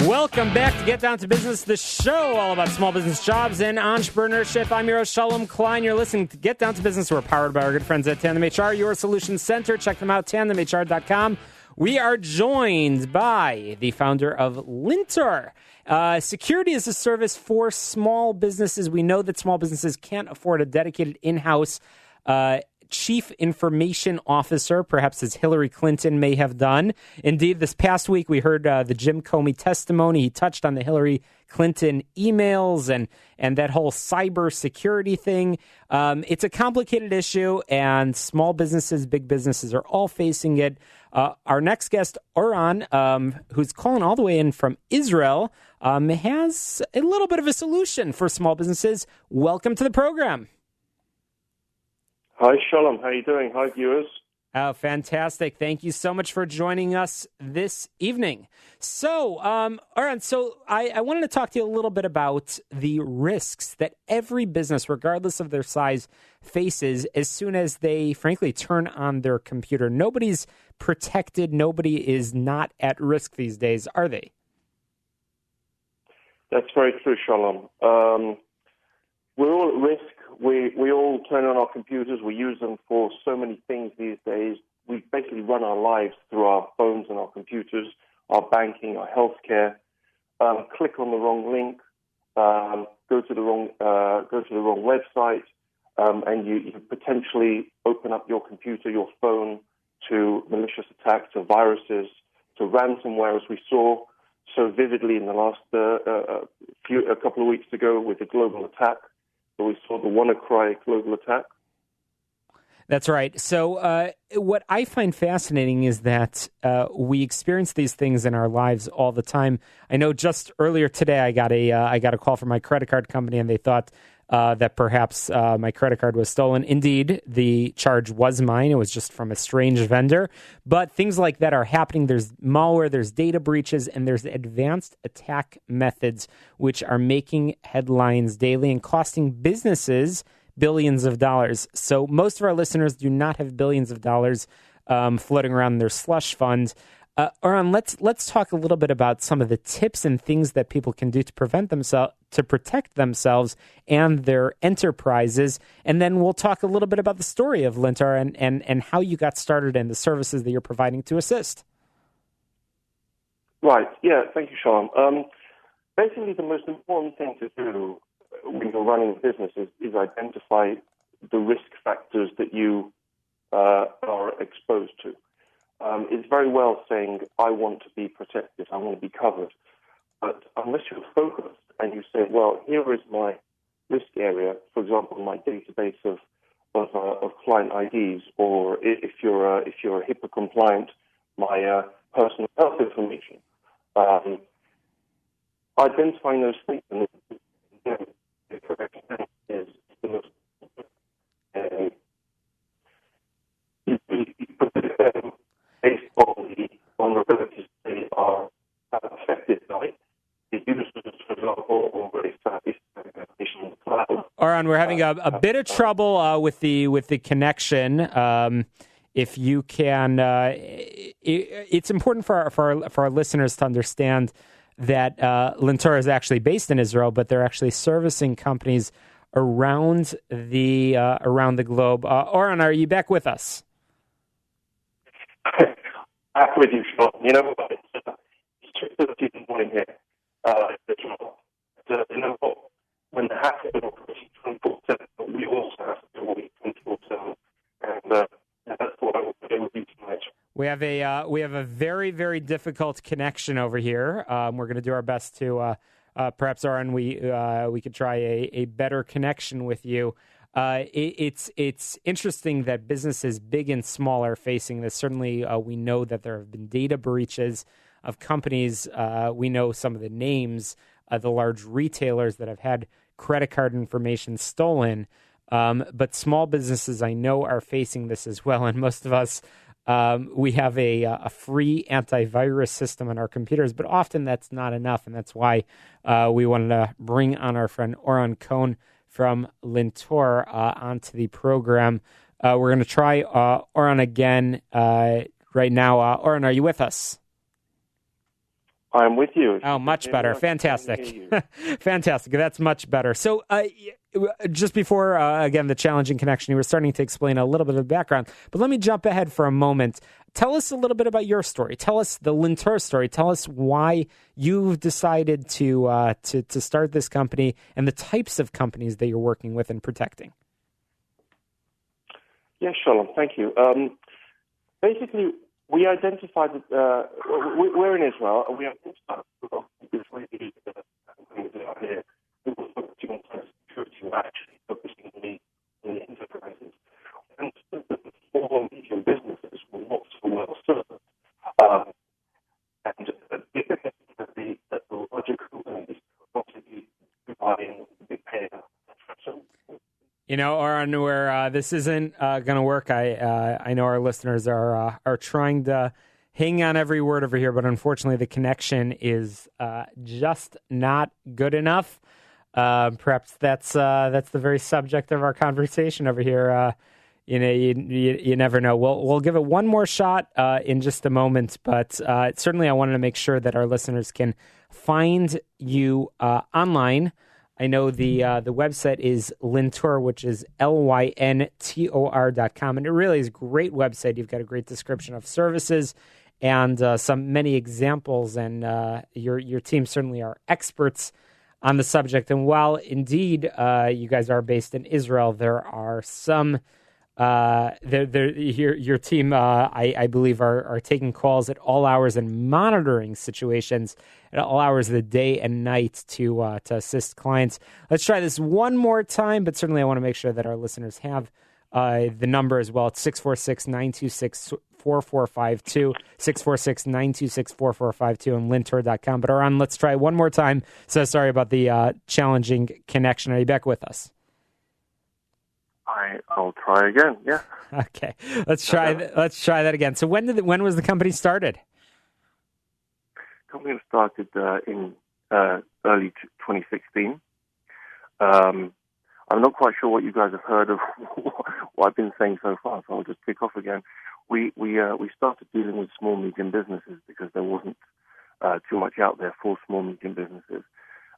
Welcome back to Get Down to Business, the show all about small business jobs and entrepreneurship. I'm your host, Shalom Klein. You're listening to Get Down to Business. We're powered by our good friends at Tandem HR, your solutions center. Check them out, tandemhr.com. We are joined by the founder of Lintor. Security as a service for small businesses. We know that small businesses can't afford a dedicated in-house Chief Information Officer, perhaps as Hillary Clinton may have done. Indeed, this past week we heard the Jim Comey testimony. He touched on the Hillary Clinton emails and that whole cyber security thing. It's a complicated issue, and small businesses, big businesses are all facing it. Our next guest, Oran, who's calling all the way in from Israel, has a little bit of a solution for small businesses. Welcome to the program. Hi, Shalom. How are you doing? Hi, viewers. Oh, fantastic. Thank you so much for joining us this evening. So, Oran, I wanted to talk to you a little bit about the risks that every business, regardless of their size, faces as soon as they, frankly, turn on their computer. Nobody's protected. Nobody is not at risk these days, are they? That's very true, Shalom. We're all at risk. We all turn on our computers. We use them for so many things these days. We basically run our lives through our phones and our computers, our banking, our healthcare. Click on the wrong link, go to the wrong website, and you potentially open up your computer, your phone, to malicious attacks, to viruses, to ransomware, as we saw so vividly in the last a couple of weeks ago with the global attack. So we saw the WannaCry global attack. That's right. So what I find fascinating is that we experience these things in our lives all the time. I know just earlier today I got a call from my credit card company, and they thought that perhaps my credit card was stolen. Indeed, the charge was mine. It was just from a strange vendor. But things like that are happening. There's malware, there's data breaches, and there's advanced attack methods which are making headlines daily and costing businesses billions of dollars. So most of our listeners do not have billions of dollars floating around in their slush fund. Oran, let's talk a little bit about some of the tips and things that people can do to protect themselves and their enterprises, and then we'll talk a little bit about the story of Lintor and how you got started and the services that you're providing to assist. Right. Yeah. Thank you, Shalom. Basically, the most important thing to do when you're running a business is identify the risk factors that you are exposed to. It's very well saying, I want to be protected, I want to be covered. But unless you're focused and you say, well, here is my risk area, for example, my database of client IDs, or if you're HIPAA compliant, my personal health information. Identifying those things and the correct is the most based on the vulnerabilities they are affected by. The users, for example, already established application in the cloud. Oran, we're having a bit of trouble with the connection. If you can, it's important for our listeners to understand that Lintor is actually based in Israel, but they're actually servicing companies around the globe. Oran, are you back with us? Back with you, Sean. You know what? It's 2:30 in the morning here. You know what? When the hackers are operating 24/7, we also have to do 24/7, and that's what I will do with you tonight. We have a very, very difficult connection over here. We're going to do our best to perhaps, Oran, we could try a better connection with you. It's interesting that businesses big and small are facing this. Certainly, we know that there have been data breaches of companies. We know some of the names of the large retailers that have had credit card information stolen. But small businesses, I know, are facing this as well. And most of us, we have a free antivirus system on our computers, but often that's not enough. And that's why we wanted to bring on our friend Oran Cohen from Lintor onto the program. We're going to try Oran again right now. Oran, are you with us? I'm with you. Oh, much better. Fantastic. Fantastic. That's much better. So just before, again, the challenging connection, you were starting to explain a little bit of the background, but let me jump ahead for a moment. Tell us a little bit about your story. Tell us the Lintur story. Tell us why you've decided to start this company and the types of companies that you're working with and protecting. Yes, Shalom. Thank you. Basically, we identified that we're in Israel, and we identified this lady out here who was focusing on cybersecurity, who actually focusing on the enterprises. And so the small and medium businesses were not so well served. And the larger companies wanted to be providing big payer. So, Oran, where this isn't going to work. I know our listeners are trying to hang on every word over here, but unfortunately the connection is just not good enough. Perhaps that's the very subject of our conversation over here. You never know. We'll give it one more shot in just a moment, but certainly I wanted to make sure that our listeners can find you online. I know the website is Lintur, which is LYNTOR.com, and it really is a great website. You've got a great description of services and many examples, and your team certainly are experts on the subject. And while indeed you guys are based in Israel, there are some your team, I believe, are taking calls at all hours and monitoring situations at all hours of the day and night to assist clients. Let's try this one more time, but certainly I want to make sure that our listeners have the number as well. It's 646-926-4452, 646-926-4452 on lintur.com. But Oran, let's try one more time. So sorry about the challenging connection. Are you back with us? I'll try again. Yeah. Okay. Let's try that again. So when was the company started? Company started in early 2016. I'm not quite sure what you guys have heard of what I've been saying so far, so I'll just kick off again. We started dealing with small medium businesses because there wasn't too much out there for small medium businesses.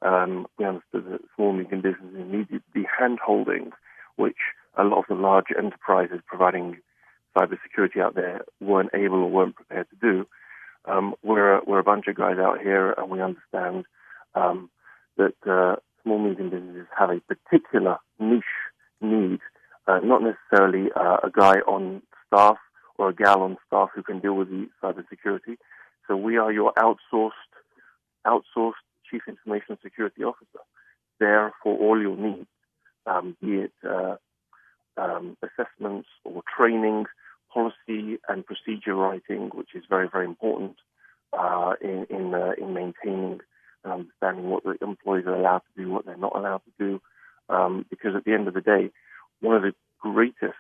We understood that small medium businesses needed the hand-holding, which a lot of the large enterprises providing cybersecurity out there weren't able or weren't prepared to do. We're a bunch of guys out here, and we understand that small medium businesses have a particular niche need, not necessarily a guy on staff or a gal on staff who can deal with the cybersecurity. So we are your outsourced chief information security officer, there for all your needs, be it assessments or training, policy and procedure writing, which is very, very important in maintaining and understanding what the employees are allowed to do, what they're not allowed to do. Because at the end of the day, one of the greatest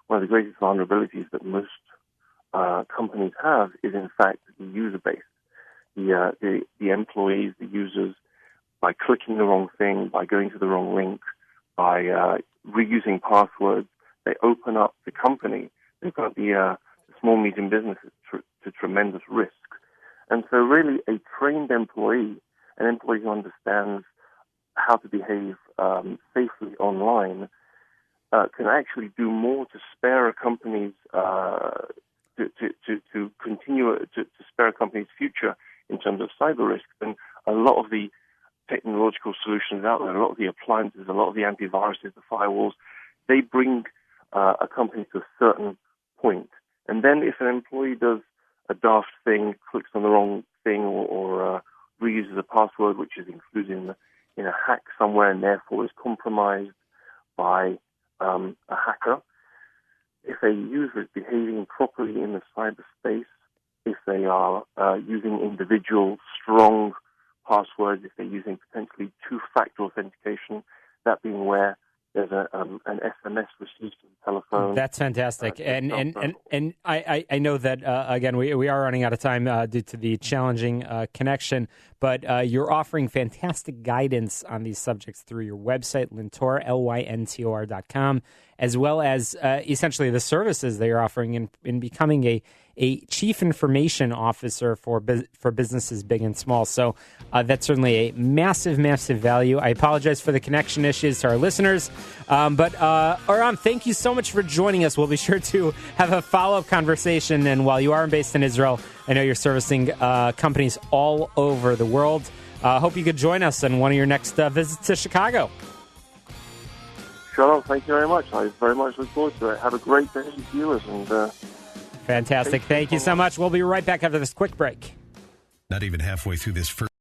vulnerabilities that most companies have is, in fact, the user base, the employees, the users. By clicking the wrong thing, by going to the wrong link, by reusing passwords, they open up the company. They've got the small, medium businesses to tremendous risk. And so really a trained employee, an employee who understands how to behave safely online, can actually do more to spare a company's, to continue to spare a company's future in terms of cyber risk than a lot of the technological solutions out there, a lot of the appliances, a lot of the antiviruses, the firewalls. They bring a company to a certain point. And then if an employee does a daft thing, clicks on the wrong thing, or reuses a password which is included in a hack somewhere and therefore is compromised by a hacker, if a user is behaving properly in the cyberspace, if they are using individual strong passwords, if they're using potentially two-factor authentication, that being where there's an SMS received to the telephone. That's fantastic. And I know that, again, we are running out of time due to the challenging connection, but you're offering fantastic guidance on these subjects through your website, Lyntor, LYNTOR.com, as well as essentially the services that you're offering in becoming a chief information officer for businesses big and small. So that's certainly a massive, massive value. I apologize for the connection issues to our listeners. But Oran, thank you so much for joining us. We'll be sure to have a follow-up conversation. And while you are based in Israel, I know you're servicing companies all over the world. Hope you could join us on one of your next visits to Chicago. Shalom, thank you very much. I very much look forward to it. Have a great day, viewers, and fantastic. Thank you so much. We'll be right back after this quick break. Not even halfway through this first